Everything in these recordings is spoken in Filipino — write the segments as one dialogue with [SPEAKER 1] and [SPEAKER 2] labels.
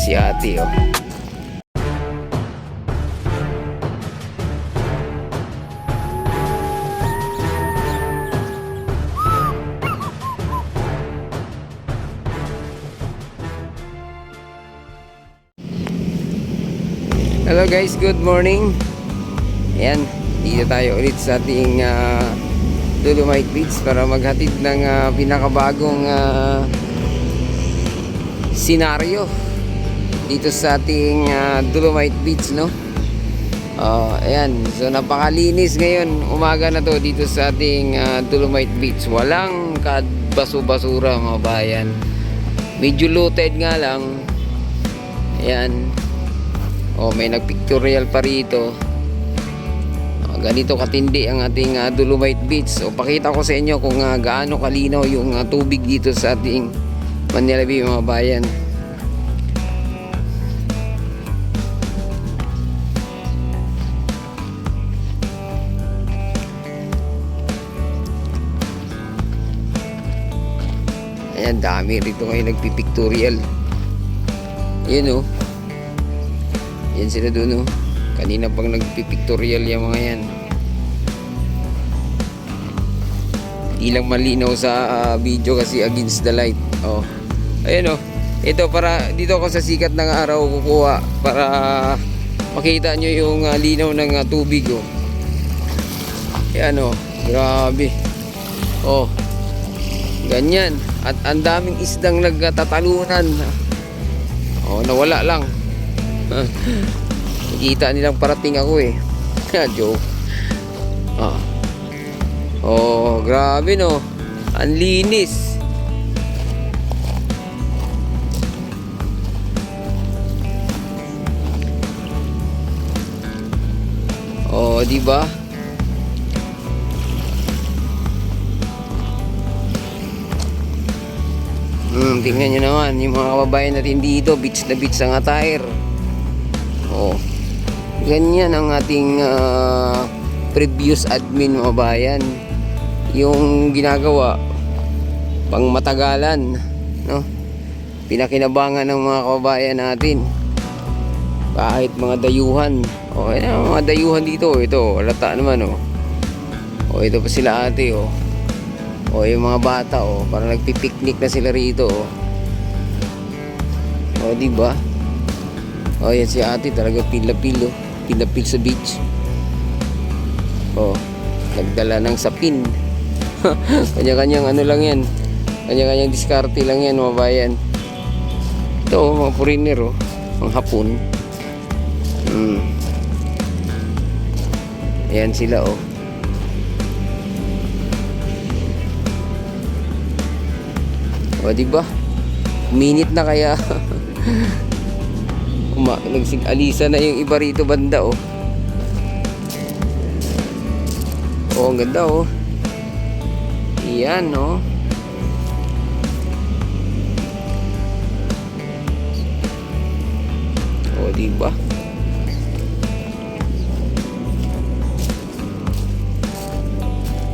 [SPEAKER 1] si ate, oh. Hello guys, good morning. Ayan, dito tayo ulit sa ating Dolomite Beach para maghatid ng pinakabagong senaryo dito sa ating Dolomite Beach, no? Ayan, so napakalinis ngayon umaga na to dito sa ating Dolomite Beach. Walang baso-basura mga bayan. Medyo looted nga lang. Ayan. May nagpictorial pa rito. Ganito katindi ang ating Dolomite Beach. Pakita ko sa inyo kung gaano kalinaw yung tubig dito sa ating Manila Bay mga bayan. Ayan, dami rito ngayon nagpipictorial. Yun, oh. Yan sila doon, oh. Kanina pang nagpipictorial yung mga yan. Hindi lang malinaw sa video kasi against the light. Ayun, oh. Ito para dito ako sa sikat ng araw kukuha para makita nyo yung linaw ng tubig, oh. Yan, oh. Grabe. Ganyan. At ang daming isdang nagtatalunan. Nawala lang. Nakita nilang parating ako, eh. Joke. Grabe, no. Ang linis. Di ba? Tingnan nyo naman yung mga kababayan natin dito, beach na beach ang attire. Ganyan ang ating previous admin mga bayan. Yung ginagawa pang matagalan, no? Pinakinabangan ng mga kababayan natin. Kahit mga dayuhan. Mga dayuhan dito, ito, halata naman, oh. Ito pa sila ate, oh. Yung mga bata, oh, parang nagpipiknik na sila rito, oh. Di ba? Yan si ate, talaga pila-pilo. Pinapil sa beach. Nagdala ng sapin. Kanya-kanyang ano lang yan. Kanya-kanyang diskarte lang yan mga bayan. Ito, mga foreigner, mga Hapon. Ayan sila, diba? Minute na kaya. Nagsig-alisa na yung iba rito banda, ang ganda, Iyan, diba?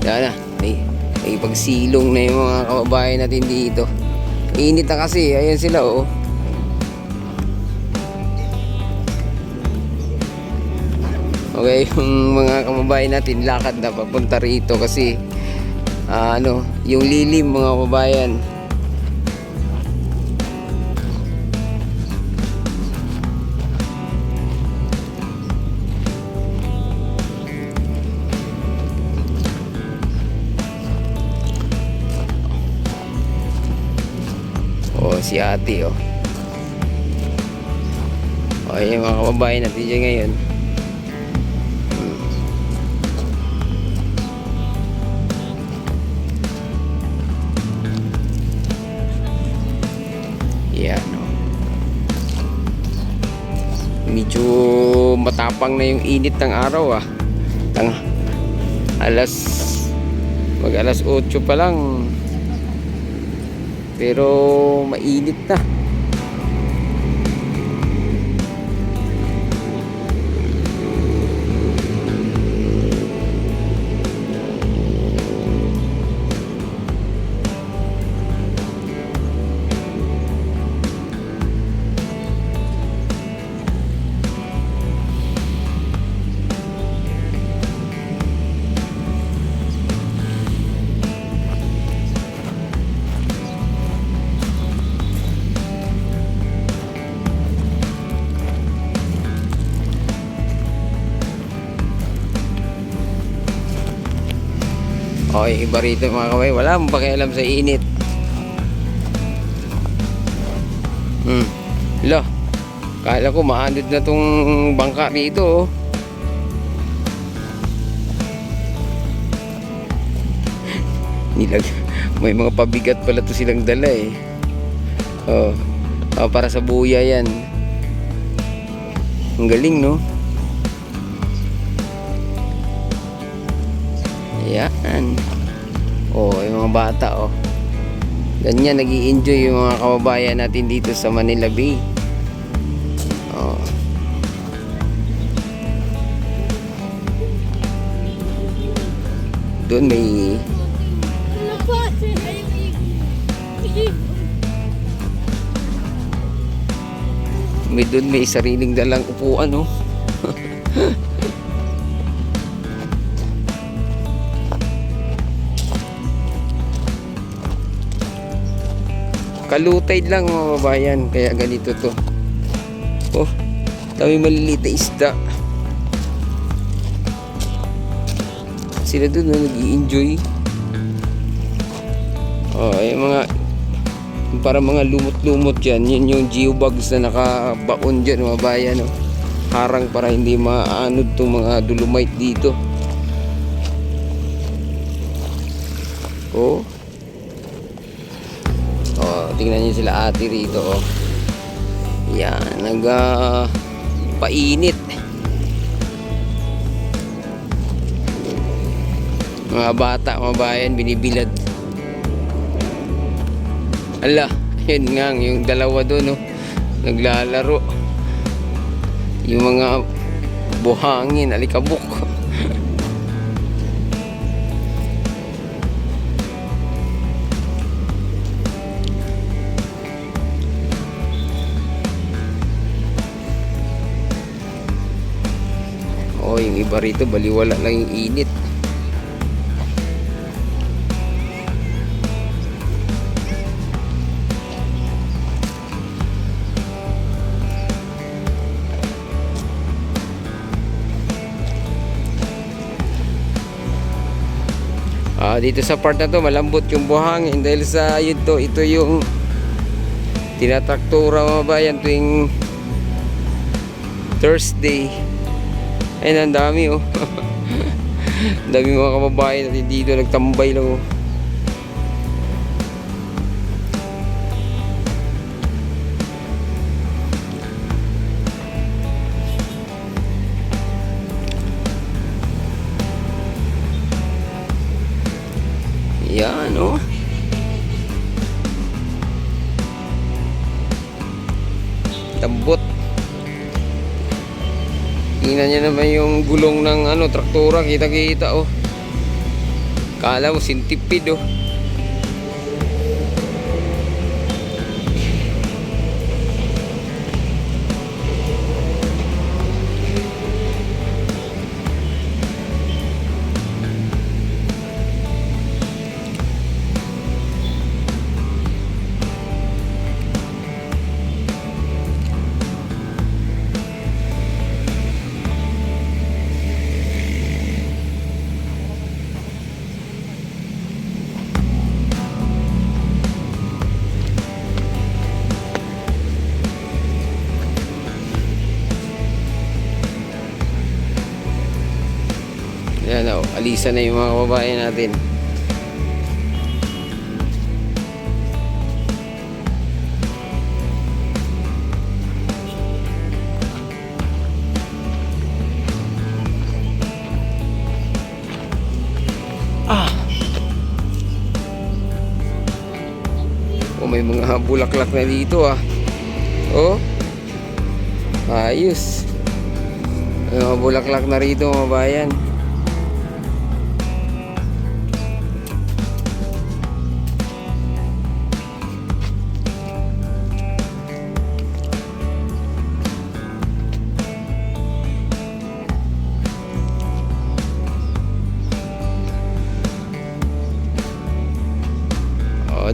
[SPEAKER 1] Yan na, may pagsilong na yung mga kababayan natin dito. Init na kasi, ayan sila, Okay, yung mga kababayan natin lakad na papunta rito kasi yung lilim mga kababayan. Si ate, yung mga kababayan natin dyan ngayon. Yan, medyo matapang na yung init ng araw, mag alas 8 pa lang pero mainit na. yung iba rito mga kabayan, wala mong pakialam sa init. Lah, kala ko maanod na tong bangka rito, oh. May mga pabigat pala to silang dala eh. Para sa buya yan. Ang galing, no? Ayan. Yung mga bata, oh. Ganyan, nag-i-enjoy yung mga kababayan natin dito sa Manila Bay. Doon may sariling dalang upuan, no? Kalutay lang mga babayan, kaya ganito to. Dami maliliit na isda. Sila doon nag-i-enjoy. Yung mga para mga lumot-lumot yan, yun yung geobags na nakabaon dyan mga bayan, no? Harang para hindi maanod itong mga dolomite dito. Tingnan nyo sila ate rito, oh. Yan, painit. Mga bata, mga bayan, binibilad. Ala, yun nga, yung dalawa doon, oh, naglalaro. Yung mga buhangin, alikabok. Yung iba rito, baliwala lang yung init. Dito sa part na to malambot yung buhangin dahil sa ito yung tinatraktura mga bayan tuwing Thursday. Ayun, ang dami, oh. Ang dami mga kababayan natin dito nagtambay lang, oh. Yan, oh. Tambot. Tingnan niya naman yung gulong ng traktora, kita-kita, oh. Kala mo sintipid, oh. Yan, oh, alisa na yung mga kababayan natin. May mga bulaklak na dito, ah. Ayos. May mga bulaklak na rito mga bayan.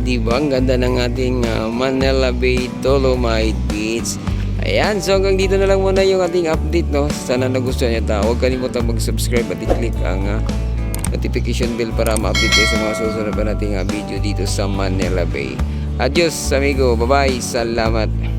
[SPEAKER 1] Diba? Ang ganda ng ating Manila Bay Dolomite Beach. Ayan, so hanggang dito na lang muna yung ating update, no? Sana nagustuhan nyo. Huwag kalimutan mag-subscribe at i-click ang notification bell para ma-update kayo sa mga susunod pa nating video dito sa Manila Bay. Adios amigo, bye bye, salamat.